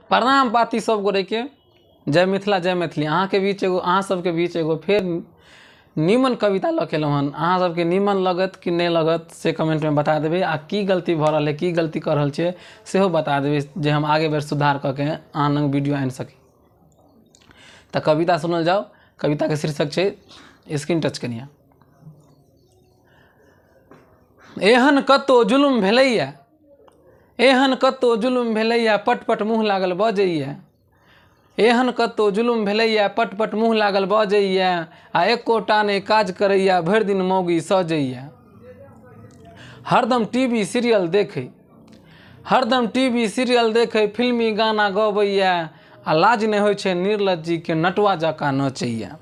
प्रणाम पाती सब गोरे के, जय मिथिला जय मैथिली। अहाँ के बीच एगो, अहाँ सबके बीच एगो फेर नीमन कविता लऽ के एलहुँ हन। अहाँ सबके नीमन लगत कि नहीं लगत से कमेंट में बता देबै, आ की गलती भऽ रहल है, की गलती कर रहल छियै सेहो बता देबै, जे हम आगे बेर सुधार कऽ के अहाँ लग वीडियो आनि सकी। तऽ कविता सुनल जाओ। कविता के शीर्षक छै स्क्रीन टच कनिया। एहन कतौ जुलुम भेलैया, एहन कतौ जुलुम भेलैया, पट पट मुँह लागल बजैया। एहन कतौ जुलुम भेलैया, पट पट मुँह लागल बजैया, आ एकोटा नहि काज करैया, भरि दिन मौगी सजैया। हरदम टीवी सीरियल देखै, हरदम टीवी सीरियल देखै, फिल्मी गाना गबैया, आ लाज नहि होइ छै निर्लज्जी के नटुआ जकाँ नचैया।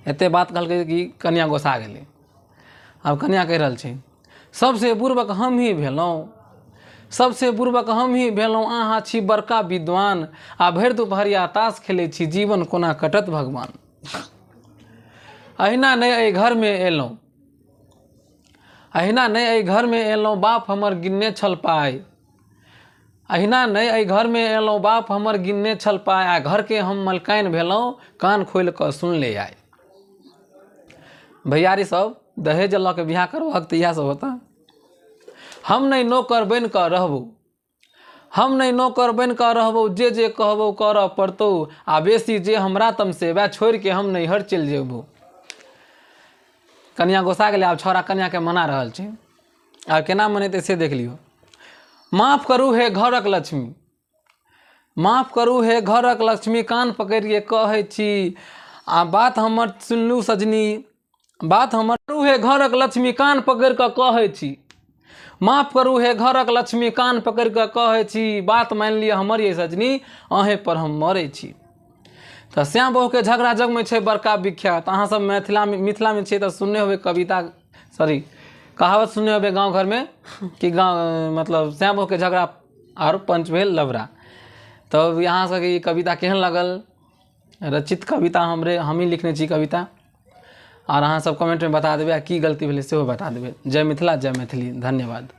एते बात कहलकै कि कन्या गोसा गेलै। आब कन्या कहि रहल छै, सबसे बुर्बक हम ही भेलहुँ, सबसे बुर्बक हम ही भेलहुँ, अहाँ छी बड़का विद्वान, आ भरि दुपहरिया ताश खेलै छी, जीवन कोना कटत भगवान। अहिना नहि एहि घरमे एलहुँ, अहिना नहि एहि घरमे एलहुँ, बाप हमर गिनने छल पाइ। अहिना नहि एहि घरमे एलहुँ, बाप हमर गिनने छल पाइ, आ घरके हम मलकाइन भेलहुँ, कान खोलि कऽ सुन ले आइ। भैयारी सब दहेज लऽ के बियाह करबहक तऽ इएह सब होता। हम नहीं नौकर बन कऽ रहबो, हम नहीं नौकर बन कऽ रहबो, जे जे कहबो करऽ पड़तौ, आ बेसी जे हमरा तम से वह छोड़ के हम नैहर चलि जेबो। कन्या गोसा गेलै। आब छौड़ा कन्या के मना रहल छै। आब केना मनेतै से देख लियो। माफ करू हे घरक लक्ष्मी, माफ करू हे घरक लक्ष्मी, कान पकड़िए कहै छी, आ बात हमर सुनलू सजनी, बात हमर हे घरक लक्ष्मी, कान पकड़ि कऽ कहै छी। माफ करू हे घरक लक्ष्मी, कान पकड़ि कऽ कहै छी, बात मानि लिअ हमर ये सजनी, अहें पर हम मरै छी। तऽ श्याम बहू के झगड़ा जग में छै बड़का विख्यात। अहाँ सब मिथिला में छियै तऽ सुनने होबै कविता, सॉरी कहावत सुनने होबै गाँव घर में कि गाँव मतलब श्याम बहू के झगड़ा और पंच भेल लबड़ा। तो यहाँ सबके ई कविता केहन लगल? रचित कविता हम ही लिखने छी कविता, और अहाँ सब कमेंट में बता देबै, की गलती भेलै सेहो बता देबै। जय मिथिला जय मैथिली। धन्यवाद।